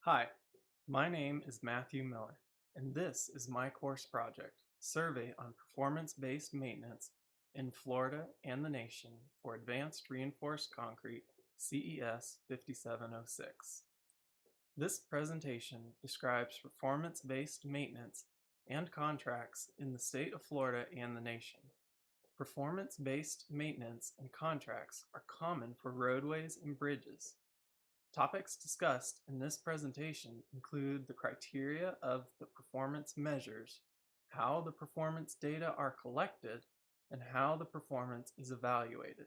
Hi, my name is Matthew Miller, and this is my course project, Survey on Performance-Based Maintenance in Florida and the Nation for Advanced Reinforced Concrete, CES 5706. This presentation describes performance-based maintenance and contracts in the state of Florida and the nation. Performance-based maintenance and contracts are common for roadways and bridges. Topics discussed in this presentation include the criteria of the performance measures, how the performance data are collected, and how the performance is evaluated.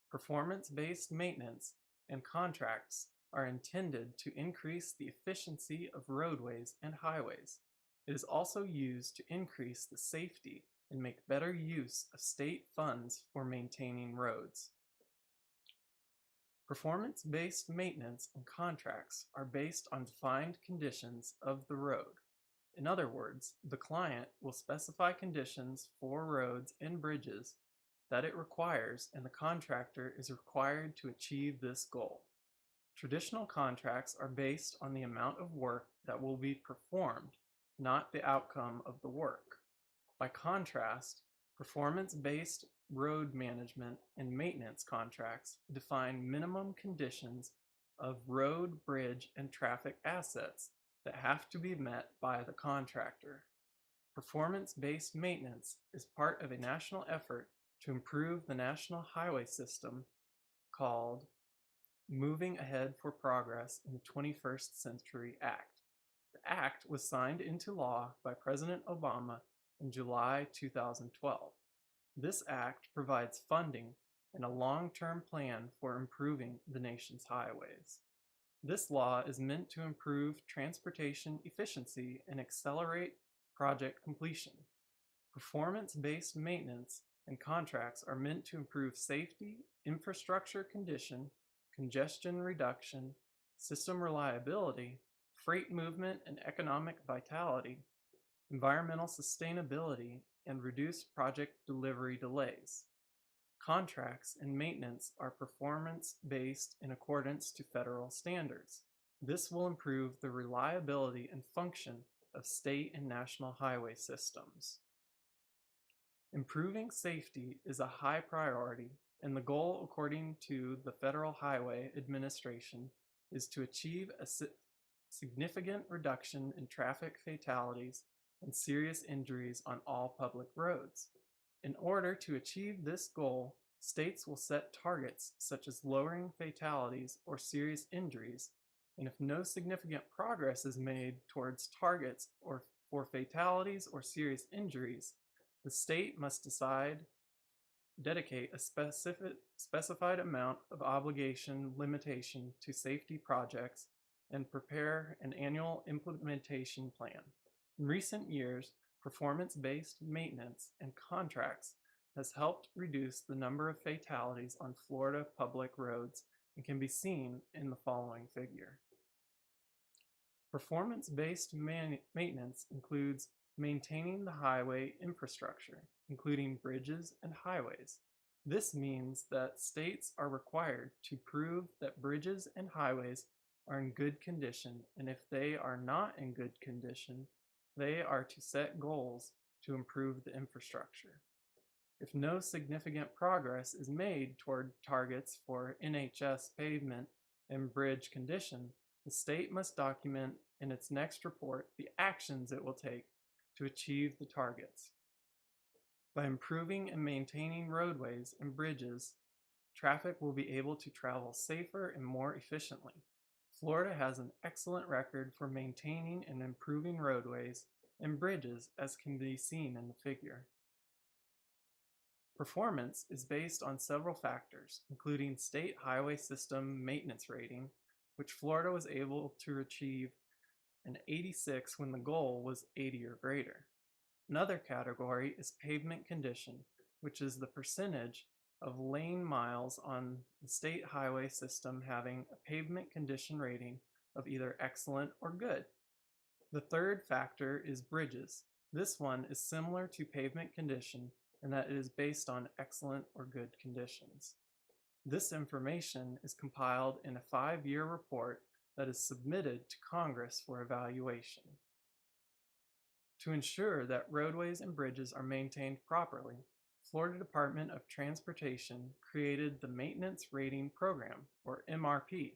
Performance-based maintenance and contracts are intended to increase the efficiency of roadways and highways. It is also used to increase the safety and make better use of state funds for maintaining roads. Performance-based maintenance and contracts are based on defined conditions of the road. In other words, the client will specify conditions for roads and bridges that it requires, and the contractor is required to achieve this goal. Traditional contracts are based on the amount of work that will be performed, not the outcome of the work. By contrast, performance-based road management and maintenance contracts define minimum conditions of road, bridge, and traffic assets that have to be met by the contractor. Performance-based maintenance is part of a national effort to improve the national highway system called Moving Ahead for Progress in the 21st Century Act. The act was signed into law by President Obama in July 2012. This act provides funding and a long-term plan for improving the nation's highways. This law is meant to improve transportation efficiency and accelerate project completion. Performance-based maintenance and contracts are meant to improve safety, infrastructure condition, congestion reduction, system reliability, freight movement and economic vitality, environmental sustainability, and reduce project delivery delays. Contracts and maintenance are performance-based in accordance to federal standards. This will improve the reliability and function of state and national highway systems. Improving safety is a high priority, and the goal, according to the Federal Highway Administration, is to achieve a significant reduction in traffic fatalities and serious injuries on all public roads. In order to achieve this goal, states will set targets such as lowering fatalities or serious injuries, and if no significant progress is made towards targets or for fatalities or serious injuries, the state must dedicate a specified amount of obligation limitation to safety projects and prepare an annual implementation plan. In recent years, performance-based maintenance and contracts has helped reduce the number of fatalities on Florida public roads and can be seen in the following figure. Performance-based maintenance includes maintaining the highway infrastructure, including bridges and highways. This means that states are required to prove that bridges and highways are in good condition, and if they are not in good condition, they are to set goals to improve the infrastructure. If no significant progress is made toward targets for NHS pavement and bridge condition, the state must document in its next report the actions it will take to achieve the targets. By improving and maintaining roadways and bridges, traffic will be able to travel safer and more efficiently. Florida has an excellent record for maintaining and improving roadways and bridges, as can be seen in the figure. Performance is based on several factors, including state highway system maintenance rating, which Florida was able to achieve an 86 when the goal was 80 or greater. Another category is pavement condition, which is the percentage of lane miles on the state highway system having a pavement condition rating of either excellent or good. The third factor is bridges. This one is similar to pavement condition in that it is based on excellent or good conditions. This information is compiled in a 5-year report that is submitted to Congress for evaluation. To ensure that roadways and bridges are maintained properly, Florida Department of Transportation created the Maintenance Rating Program, or MRP.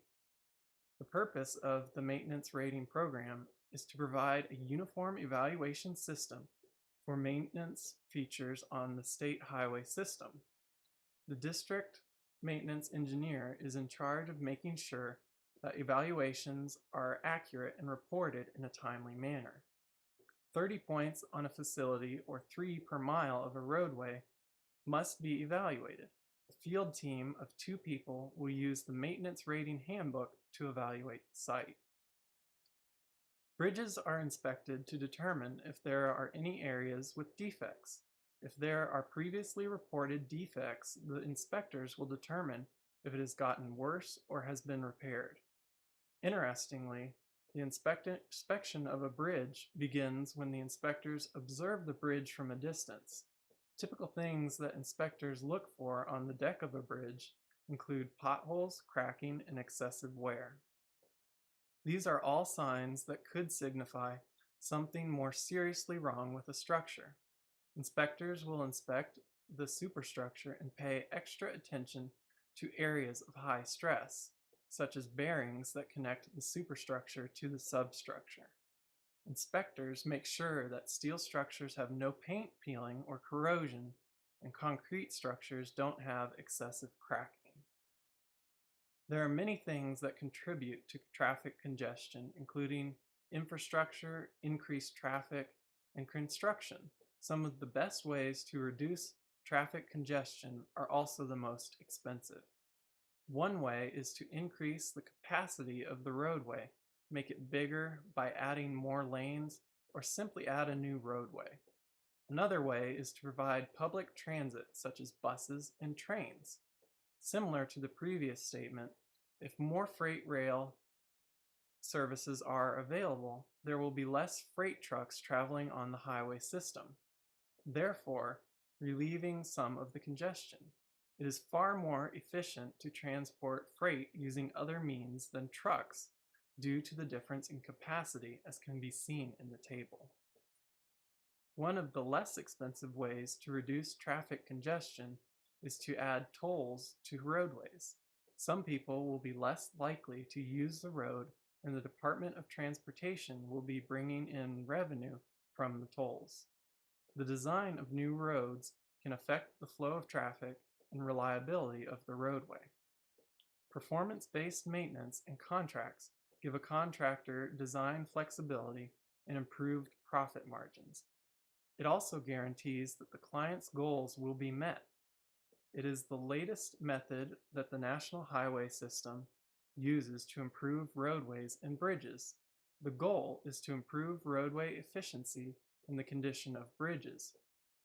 The purpose of the Maintenance Rating Program is to provide a uniform evaluation system for maintenance features on the state highway system. The district maintenance engineer is in charge of making sure that evaluations are accurate and reported in a timely manner. 30 points on a facility or 3 per mile of a roadway must be evaluated. A field team of 2 people will use the maintenance rating handbook to evaluate the site. Bridges are inspected to determine if there are any areas with defects. If there are previously reported defects, the inspectors will determine if it has gotten worse or has been repaired. Interestingly, the inspection of a bridge begins when the inspectors observe the bridge from a distance. Typical things that inspectors look for on the deck of a bridge include potholes, cracking, and excessive wear. These are all signs that could signify something more seriously wrong with a structure. Inspectors will inspect the superstructure and pay extra attention to areas of high stress, such as bearings that connect the superstructure to the substructure. Inspectors make sure that steel structures have no paint peeling or corrosion, and concrete structures don't have excessive cracking. There are many things that contribute to traffic congestion, including infrastructure, increased traffic, and construction. Some of the best ways to reduce traffic congestion are also the most expensive. One way is to increase the capacity of the roadway, make it bigger by adding more lanes, or simply add a new roadway. Another way is to provide public transit such as buses and trains. Similar to the previous statement, if more freight rail services are available, there will be less freight trucks traveling on the highway system, therefore relieving some of the congestion. It is far more efficient to transport freight using other means than trucks due to the difference in capacity, as can be seen in the table. One of the less expensive ways to reduce traffic congestion is to add tolls to roadways. Some people will be less likely to use the road, and the Department of Transportation will be bringing in revenue from the tolls. The design of new roads can affect the flow of traffic and reliability of the roadway. Performance-based maintenance and contracts give a contractor design flexibility and improved profit margins. It also guarantees that the client's goals will be met. It is the latest method that the National Highway System uses to improve roadways and bridges. The goal is to improve roadway efficiency and the condition of bridges.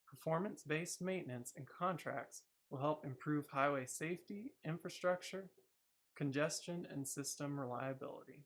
Performance-based maintenance and contracts will help improve highway safety, infrastructure, congestion, and system reliability.